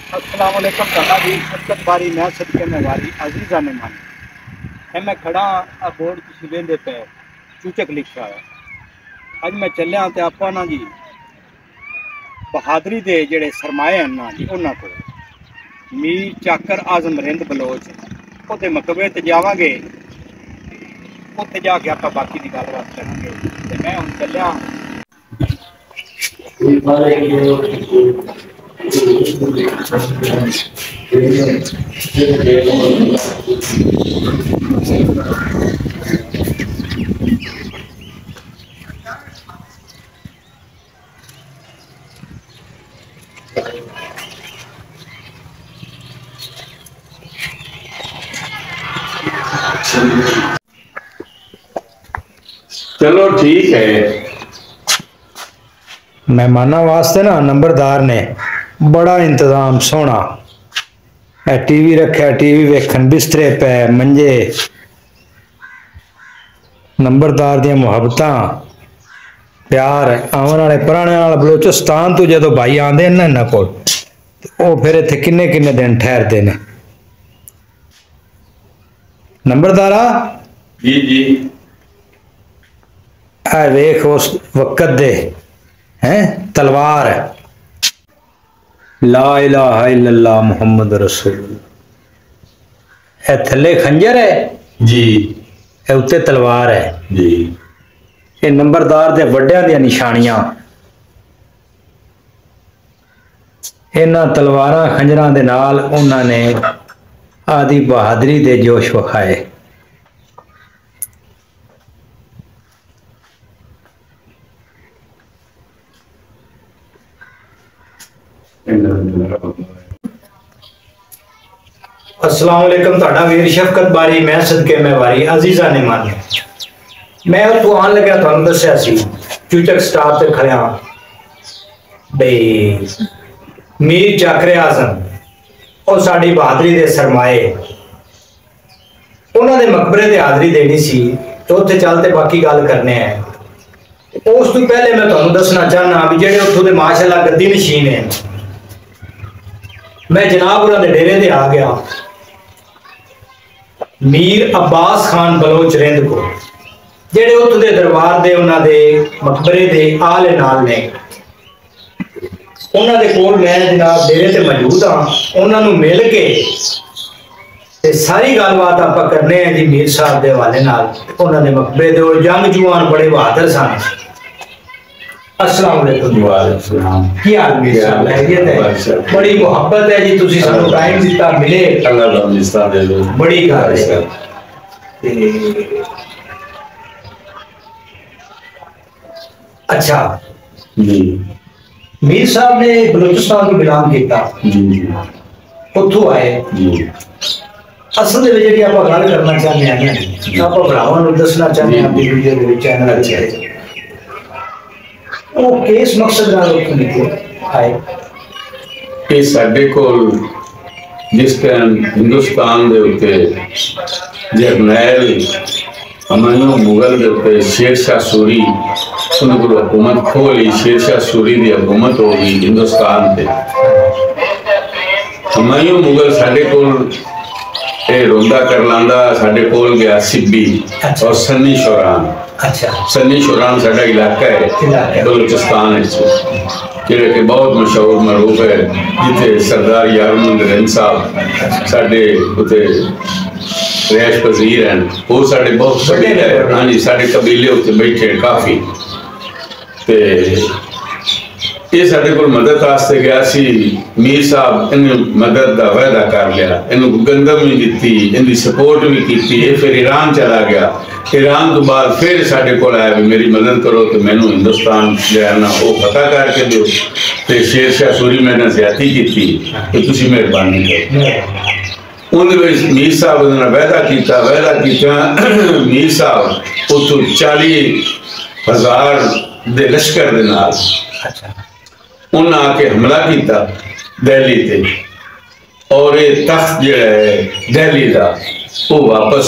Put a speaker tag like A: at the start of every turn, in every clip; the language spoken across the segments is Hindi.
A: अस्सलाम वालेकुम ताला जी शफकत बारी मैं सदके में वारी अजीज़ा ने मानी है मैं खड़ा बोर्ड किसी वेंदे पे चूचक लिखा है अज मैं चलिया तो आप ना जी बहादरी दे जेड़े सरमाए हैं ना जी उन्होंने को मीर चाकर आजम रिंद बलोच उहदे मकबरे ते जावांगे उत्थे जाके आप बाकी की गलबात करेंगे ते मैं हुण चलिया
B: चलो ठीक है।
C: मेहमाना वास्ते ना नंबरदार ने बड़ा इंतजाम सोना है। टीवी रखा, टीवी वेखन, बिस्तरे पे मंजे। नंबरदार दियां मुहब्बतां प्यार आवन वाले पुराने वाला बलोचिस्तान तो जो भाई आते हैं ना को फिर इतने किन्ने किन्ने दिन ठहरते ने। नंबरदारा
B: जी जी
C: ऐ वेख उस वक्त दे हैं तलवार है ला इलाहा इल्लल्लाह मुहम्मद रसूल। ए थले खंजर है
B: जी
C: ए उत्ते तलवार है
B: जी।
C: ये नंबरदार दे वड्डियां दी निशानियां। इन्हां तलवारां खंजरां दे नाल उन्हां ने आदि बहादरी दे जोश विखाए। अस्सलाम वालेकुम ताड़ा वीर शफकत बारी मैं सदके में वारी अजीजा ने मानी। मैं तू आन लगा तुहानू दस्या सी चूचक स्टाफ ते खड़िया बई मीर चाकरे आजम और साड़ी बहादरी दे सरमाए उन्होंने मकबरे ते हाजरी देनी सी तो उत्थे चलते बाकी गल करने हैं। उस तो पहले मैं तुहानू दसना चाहना भी जेडे उत्थों दे माशाअल्लाह गद्दी नशीन है मैं जनाब उन्होंने डेरे ते आ गया मीर अब्बास खान बलोच रिंद को जेडे उत्थों दे दरबार दे उन्होंने मकबरे दे आले नाल ने उन्होंने कोल मैं जनाब डेरे ते मौजूद हाँ। उन्होंने मिल के ते सारी गलबात आप करने हैं जी मीर साहब के हवाले नाल। उन्होंने मकबरे दे और जंग जुआन बड़े बहादुर सन। अस्सलाम वालेकुम।
B: वालेकुम सलाम।
C: की हाल मीर साहब खैरियत है? बड़ी मोहब्बत है जी तुसी सानू टाइम दिता मिले
B: अल्लाह दा मिस्ता दे दो
C: बड़ी गल है। अच्छा
B: जी
C: मीर साहब ने बलूचिस्तान को बिलोंग किया
B: जी
C: उत्थों आए
B: जी।
C: असल दे विच जी आप गल करना चाहते हैं आप भरावां नूं दसना चाहते हैं अपनी वीडियो दे विच चैनल अच्छे वो किस मकसद नाल उत्थों निकले आए।
B: ये साडे कोल जिस टाइम हिंदुस्तान दे उत्ते जरनैल हमायूं मुगल दे उत्ते शेर शाह सूरी उन्हें को हुकूमत खोली। शेर शाह सूरी की हुकूमत हो गई हिंदुस्तान से। हमायूं मुगल साडे कोल रोंदा कर लांदा साडे कोल गया सिब्बी और सन्नी शौरान।
C: अच्छा
B: सन्नी शौरान साडा इलाका है बलूचिस्तान जेड़ा कि बहुत मशहूर मरूफ है जिथे सरदार यारमंद रिंद साहब साडे उते रिहायश पजीर हैं। वो साडे बहुत कबीले हाँ जी साडे कबीले उत्ते बैठे काफ़ी ते ये साडे कोल मदद वास्ते गया सी। मीर साहब इन्हें मदद का वायदा कर लिया इन्हों गंदम भी दी इनकी सपोर्ट भी की। फिर ईरान चला गया। ईरान तो बाद फिर साडे कोल आया भी मेरी मदद करो तो मैनू हिंदुस्तान जाना वो पता करके दो तो शेर शाह सूरी मैंने ज्यादती की तो तुसी मेहरबानी करो। उन्हें मीर साहब ने वायदा किया मीर साहब उतो 40,000 दे लश्कर दे नाल उन्हें आके हमला किया दिल्ली ते और ये तख्त जो है दिल्ली का वो वापस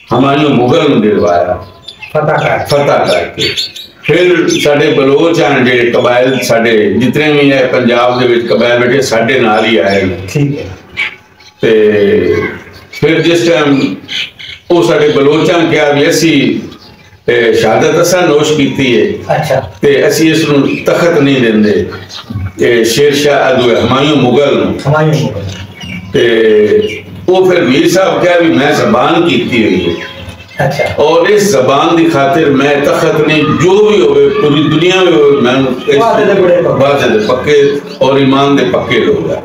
B: हमारे मुगल में दिलवाया फतह करके। फिर साढ़े बलोच हैं जो कबायल साढ़े जितने भी है पंजाब के कबायल बैठे साढ़े नाल ही आए।
C: ठीक है।
B: ते फिर जिस टाइम वो साढ़े बलोचां क्या भी असी शहादत असा नोश की है।
C: अच्छा।
B: ते असी इस तखत नहीं देंदे शेरशाह हुमायूं मुगल ते वो फिर मीर साहब क्या भी मैं जबान की हुई है।
C: अच्छा। और
B: इस जबान की खातिर मैं तखत नहीं जो भी हो पूरी दुनिया में हो मैं वादे पक्के और ईमान दे पक्के लोग हैं।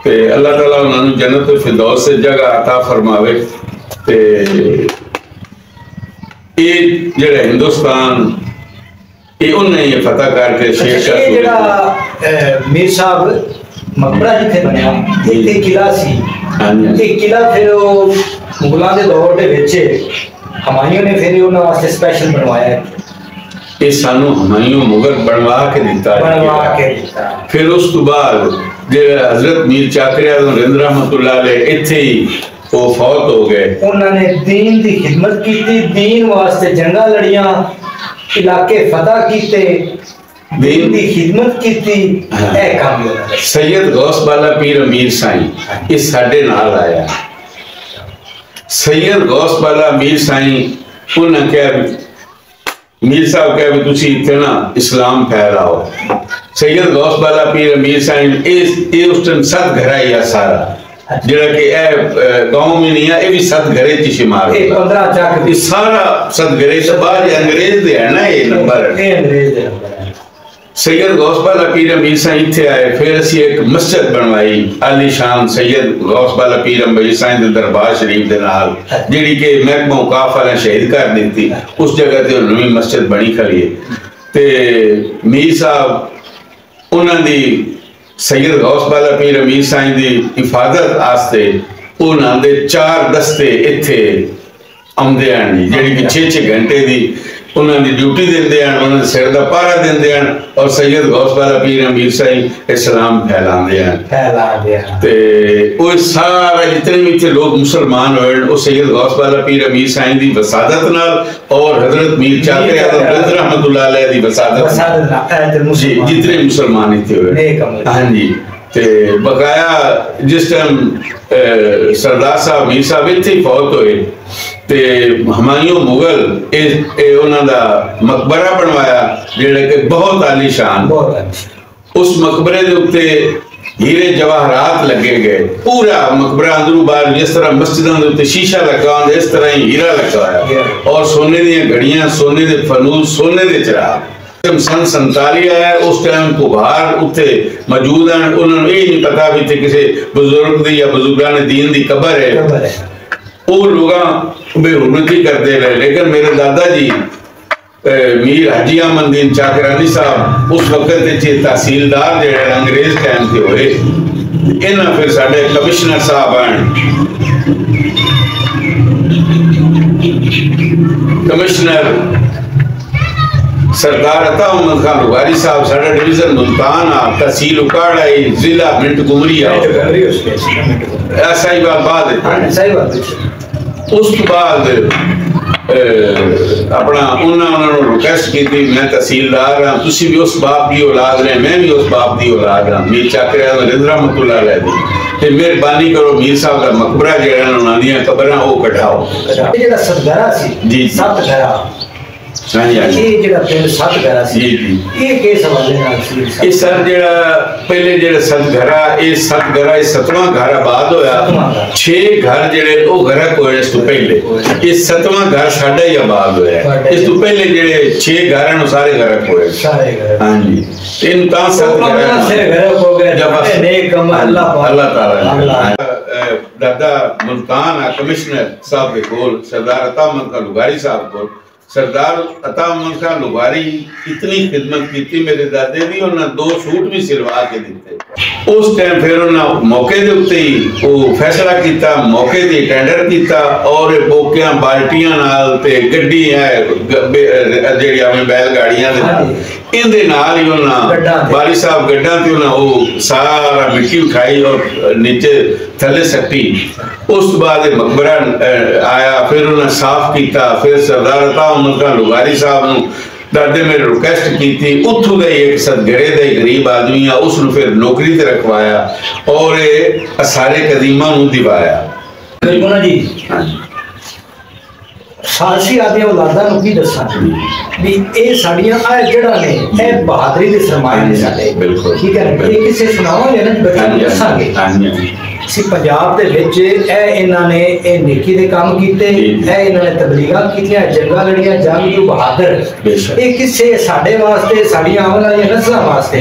B: ते अल्लाह ताला उन्होंने जन्नत फिरदौस से जगह अता फरमावे। ते ये जेड़ा हिंदुस्तान ये उन्हें ये फतह करके
C: शेरशाह मीर साहब मकबरा जिथे बनया एक किला सी। एक किला फिर मुगलों के दौर के विच हुमायूं ने फिर उन्होंने वास्ते स्पेशल बनवाया है।
B: ये सानू हुमायूं मुगल बनवा के दिता। फिर उस तो बाद जो हजरत मीर चाकरिया नरेंद्र रहमतुल्लाह अलैह इत्थे ही वो फौत हो गए।
C: उन्होंने दीन की खिदमत की, दीन वास्ते जंगा लड़ियां, इलाके फतह कीते, दीन की खिदमत की।
B: सैयद गौस बाला पीर अमीर साईं इस साडे नाल आया। सैयद गौस बाला अमीर साईं उन्हें क्या मीर साहब क्या भी तुसी इत्थे ना इस्लाम फैलाओ। सैयद गौस बाला पीर अमीर साईं उस टाइम सत घर ही है सारा जेड़ा कि गांव में नहीं है, ये भी सत घरे च शुमार है। 15 चक ये सारा सत घरे से बाद अंग्रेज दे है ना ये नंबर सैयद गौस बाला पीर अमीर साईं इत्थे आए। फिर असी एक मस्जिद बनवाई आलीशान सैयद गौस बाला पीर अमीर साईं दे दरबार शरीफ दे नाल जेड़ी के महकमा औकाफ वाले शहीद कर दी। उस जगह ते नवी मस्जिद बनी खड़ी है। ते मीर साहब उन्हां दी सैयद गौस बाला पीर अमीर साईं दी हिफाजत आस्ते उन्हां दे 4 दस्ते इत्थे आउंदे हैं जी जेड़ी कि 6-6 घंटे दी उन्होंने ड्यूटी देंदे हैं, उन्होंने सिर का पहरा देंदे हैं और सैयद गौस बाला पीर अमीर साईं इस्लाम फैलाते हैं। ते वो सारा जितने भी इतने लोग मुसलमान हुए वो सैयद गौस बाला पीर अमीर साईं दी वसादत नाल और हजरत मीर चाकरिया रहमतुल्लाह अलैह दी वसादत जी जितने मुसलमान इतने हुए। हाँ जी। ते बकाया जिस टाइम सरदार साहब मीर साहब इत्थे फौत होए ते हुमायूं मुगल उन्हां दा मकबरा बनवाया जेड़ा कि बहुत आलीशान। उस मकबरे दे उत्ते हीरे जवाहरात लगे गए। पूरा मकबरा अंदरू बाहर जिस तरह मस्जिदां दे उत्ते शीशा लगा होंदा इस तरह ही हीरा लगा होया और सोने दी घड़ियां, सोने दे फनूस, सोने दे चिराग। सन 47 आया उस टाइम कुबार उत्थे मौजूद हैं। उन्होंने ये नहीं पता भी थे किसी बुजुर्ग दी या बुजुर्गान दीन दी कबर है। वो लोग बेहुरमती करते रहे। लेकिन मेरे दादा जी मीर हाजी अहमद चाकरानी साहब उस वक्त तहसीलदार जो अंग्रेज टाइम के होए। इन्हें फिर साढ़े कमिश्नर साहब हैं कमिश्नर सरदार अता उमद खान रुगारी साहब साढ़ा डिवीजन मुल्तान आ तहसील उकाड़ा जिला मिंट गुमरी आ उस बाद अपना उन्होंने रिक्वेस्ट की थी मैं तहसीलदार हाँ तुसी भी उस बाप की औलाद रहे मैं भी उस बाप की औलाद हाँ मीर चाकरिया नरेंद्र रहमतुल्लाह अलैह दी मेहरबानी करो मीर साहब का मकबरा जो उन्होंने दी कबर वो कटाओ जी
C: सत घरा
B: पहले जेड़ा सतघरा ये सतघरा ये 7वां घर आबाद होया 6 घर जेड़े ओ घर कोई इस तो पहले ये 7वां घर साडा ही आबाद होया इस तो पहले जेड़े 6 घर हैं सारे घर कोई हां जी इन ता सतघरा से घर हो गया जब नेक कम अल्लाह ताला दादा मुल्तान कमिश्नर साहब के कोल सरदार अता अहमद खान लुगारी साहब को सरदार अता अहमद खान लुगारी इतनी खिदमत की थी मेरे दादे दी उन्होंने 2 सूट भी सिलवा के दिते। उस टाइम फिर उन्होंने मौके दे उत्ते ही वो फैसला किया मौके ते टेंडर किया और बोकियां बाल्टियां नाल ते गड्डी है जेड़ी अपनी बैलगाड़ियां दे इहदे नाल ही उन्हें बारी साहब गड्ढा ते उन्हें वो सारा मिट्टी उठाई और नीचे थले सट्टी। उस बाद मकबरा आया, फिर उन्हें साफ किया, फिर सरदार अता उमर लुगारी साहब नूं दादे मेरे रिक्वेस्ट की थी, उतों का एक सदगड़े का गरीब आदमी आ, उसनूं फिर नौकरी ते रखवाया और सारे कदीमा नूं दिवाया।
C: बिल्कुल जी। सारसी आदि औलादा नूं की दसां भी ये साड़ियां जड़ा ने ए बहादुरी दे सरमाए ने साडे।
B: बिल्कुल
C: ठीक है, ये किसे सुनावांगे ना बच्चों नूं दसांगे। सी पंजाब दे विच इन्हां ने ए नेकी दे काम कीते, इन्हां ने तबलीगां कीतियां, जंगां लड़ियां, जंग जो बहादुर ये किसे साडे वास्ते साड़ियां आवन वाली नस्लां वास्ते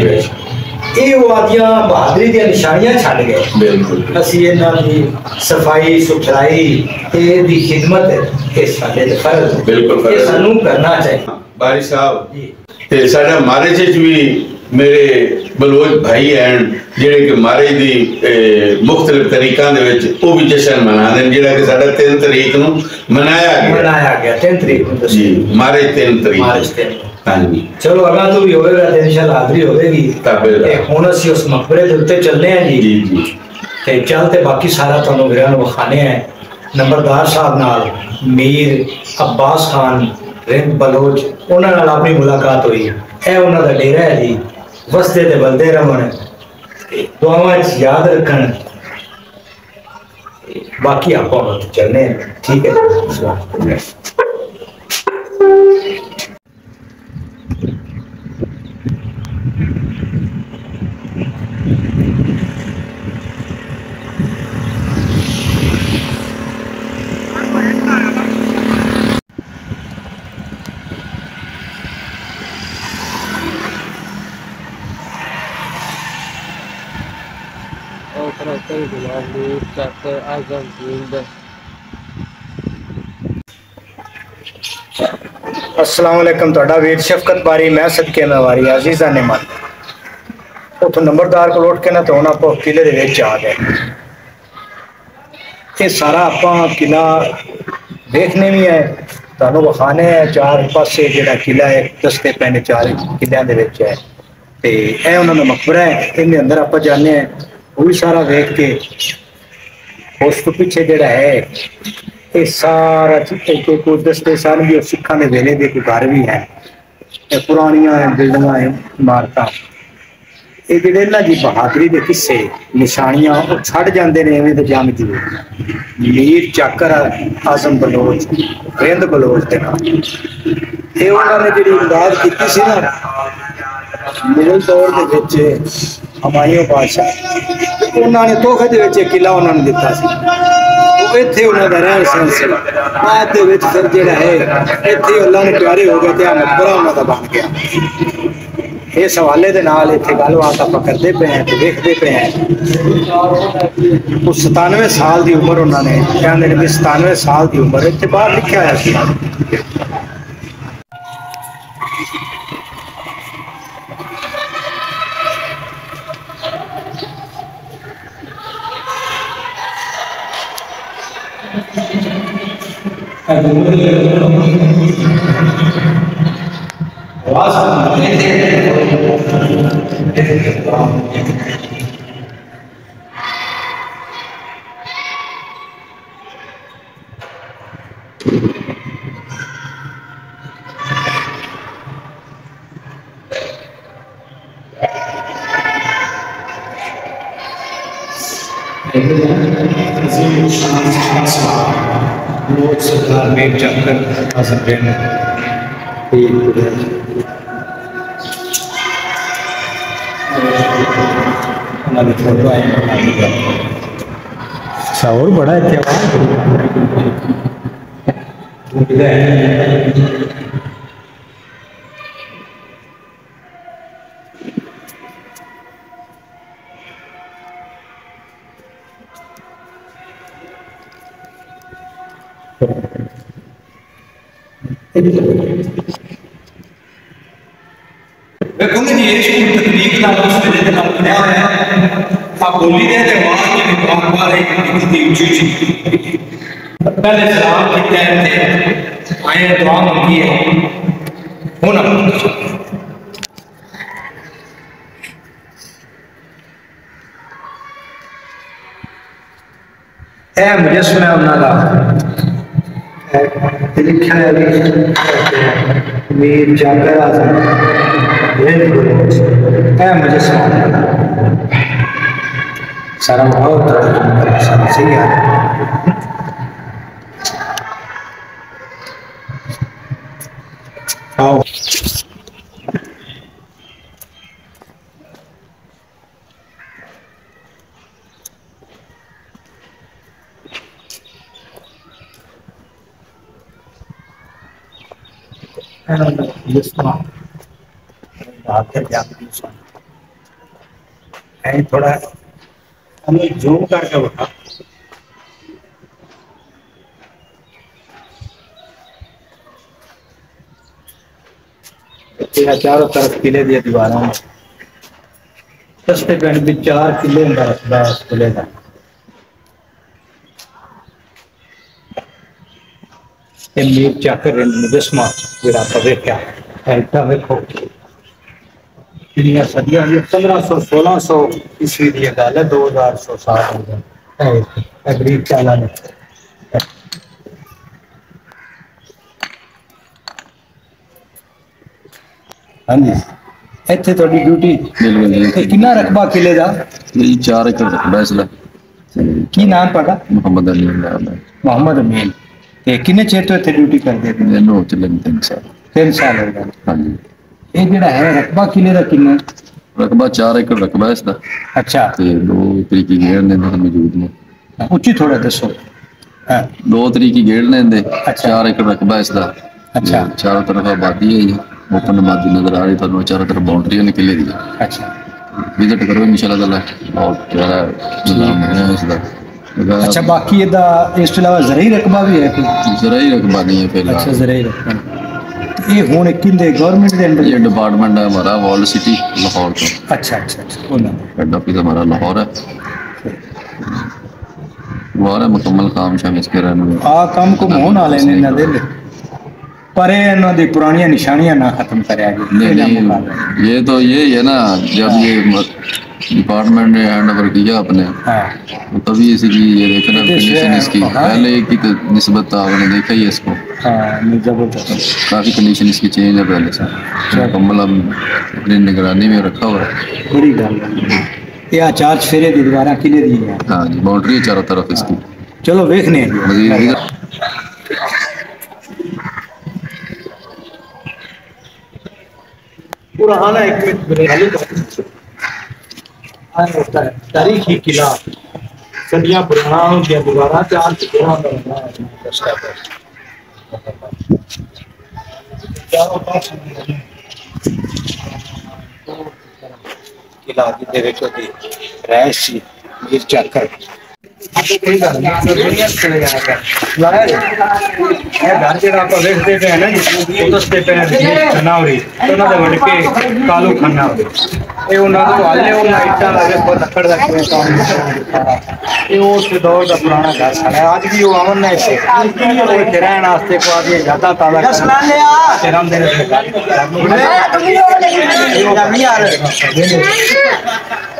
C: ये वो आदियां बहादुरी दी निशानियां छड़ गए। बिल्कुल असी इन्हां दी सफाई सुथराई ते दी खिदमत ये साडे ते फर्ज है। बिल्कुल ये सानू करना चाहिए।
B: बारी साहब ते साडा मारे च भी मेरे बलोच भाई हैं जिहड़े कि मारे दी मुख्तलिफ तरीकां दे विच वो भी जश्न मनाते हैं, जिहड़ा कि साडा 3 तरीक नूं मनाया गया 3 तरीक नूं जी मारे 3 तरीक। हाँ जी
C: चलो अगला तो भी होगा तो इंशाल्लाह हाज़री होगी। ते हुण असीं उस मकबरे दे उत्ते चलने हैं जी जी ते चलते बाकी सारा तुहानूं वीरां नूं विखाने हैं। नंबरदार साहब नाल मीर अब्बास खान रिंद बलोच उन्हां नाल अपनी मुलाकात हुई। ए उन्हां दा डेरा है जी, वसदे ते बलदे रहन, दुआवां याद रखन। बाकी आपां चलने हैं, ठीक है। अस्सलाम वालेकुम। तुहाडा वीर शफकत बारी मैं सदके में वारी अजीज़ा ने मन उतो नंबरदार को उठ के ना तो हुण आपां किले दे विच आ गए। ये सारा आपां किला देखने भी है, तुहानूं विखाने है। 4 पासे जिहड़ा किला है दसते पैने 4 किलियां दे विच है ते ए उन्हां दा मकबरा है। इहदे अंदर आपां जाने हैं, वो भी सारा वेख के। उस तो पीछे जिहड़ा है ये सारा कोई दसते सन भी सिखां दे वेले दे कोई घर भी है, पुरानियां बिल्डिंगां इमारतां। ये जिहड़े ना जी बहादुरी दे किस्से निशानियां वो छड़ जांदे ने इवें दे जंग दी। मीर चाकर आजम बलोच रिंद बलोच दे नाल ये उन्हां ने जिहड़ी इमदाद कीती सी ना मुगल दौर दे विच हमायूं बादशाह उन्होंने तोहफे दे विच किला उन्होंने दिता सी। वो इत्थे उन्हां दा रहन सहन सी। बाद दे विच फिर जिहड़ा है इत्थे अल्लाह ने प्यारे हो गए ते मकबरा उन्हां दा बन गया। इस हवाले दे नाल इत्थे गलबात आपां करदे पे हैं ते देखदे पे हैं। 97 साल दी उम्र उन्होंने कहंदे ने 97 साल दी उम्र इत्थे बाहर लिखिया होया सी। सरदार मीर चाकर आजम रिंद शौर बड़ा
A: देखोगे जी ये तकनीक का उसमें जितना बनाया है आप बोली दे ते आवाज की बार-बार एक ऊंची ऊंची पहले सलाम की कहते आए दुआ मांगी है होना
C: है मुजस्समा उन्होंने लिखा है मीर जाकर आजम है मुजस्समा सारा बहुत सही है। आओ थोड़ा हमें जूम करके बता चारों तरफ किले दिए दीवारों में सस्ते पिंड भी 4 किले का रखता है इस किले का। मीर जाकर मुजस्समा जरा आप देखा ऐसा देखो कितनी सदियां 1500-1600 ईस्वी की गल है 2100 साल हो गए गरीब चाला ने। हाँ जी इतने थोड़ी ड्यूटी कितना रकबा किले का?
D: 4 एकड़ रकबा इसला।
C: की नाम पता?
D: मोहम्मद अमीन नाम है।
C: मोहम्मद अमीन ते किन्ने चेर तो इतने ड्यूटी करते थे?
D: मैंने हो चले 3 साल।
C: 3 साल हो गए।
D: हाँ जी
C: ये जेड़ा है रकबा किले का किन्ना?
D: रकबा 4 एकड़ रकबा है इसका।
C: अच्छा
D: ते 2 तरीके गेड़ ने मौजूद ने।
C: उच्ची थोड़ा दसो। हाँ
D: 2 तरीके गेड़ ने दे।
C: अच्छा।
D: 4 एकड़ रकबा है इसका।
C: अच्छा
D: चारों तरफ आबादी है ये ओपन आबादी नजर आ रही थानू चारों तरफ बाउंड्री ने किले दी।
C: अच्छा
D: विजिट करो इंशाल्लाह ताला बहुत प्यारा निजाम है इसका।
C: अच्छा बाकी ਇਹਦਾ ਇਸ ਤੋਂ ਇਲਾਵਾ ਜ਼ਰਈ ਰਕਬਾ ਵੀ ਹੈ ਕੋਈ?
D: ज़राई रकबा नहीं है
C: अच्छा
D: फिलहाल।
C: ਜ਼ਰਈ रकबा ये हुन किंदे गवर्नमेंट के अंडर?
D: ये डिपार्टमेंट है हमारा वॉल सिटी लाहौर का।
C: अच्छा अच्छा अच्छा होना
D: हेड ऑफिस हमारा लाहौर है। लाहौर है मुकम्मल काम शाम इसके रहने में।
C: आ काम को मोहन वाले ने ना दे पर इन्हों दी पुरानी निशानियां ना खत्म करया
D: नहीं नहीं ये तो ये है ना जब ये डिपार्टमेंट ने हैंड ओवर किया अपने
C: हाँ
D: तो तभी इसकी ये देखना कंडीशन इसकी पहले की तो निस्बत आपने देखा ही है इसको
C: हाँ जबरदस्त
D: काफ़ी कंडीशन इसकी चेंज है पहले से मुकम्मल अब अपनी निगरानी में रखा हुआ है।
C: बड़ी गल है ये चार चफेरे दी दीवारां किले दी है।
D: हाँ जी बाउंड्री है चारों तरफ इसकी।
C: चलो देखने
D: मजीद
C: पुराना एक तारीखी किला सदियां पुराना होंदियां दीवारां 4 चफेरा दा बना है दस्ता पर चारों पास किला दे विच होती रैश सी मीर जाकर कोई गल नहीं दुनिया चले जाना है घर जेड़ा आप देखते पे है ना जी दसते पे जनावरी तो उन्होंने वड़ के कालू खाना ये उन्होंने हाले उन्हें इटा देखो लकड़ का किवें काम ये उस दौर का पुराना घर साड़ा आज भी वो अमन है इसे रहने वास्ते को आदि ज्यादा ताजा शर्म देने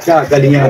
C: क्या गलियां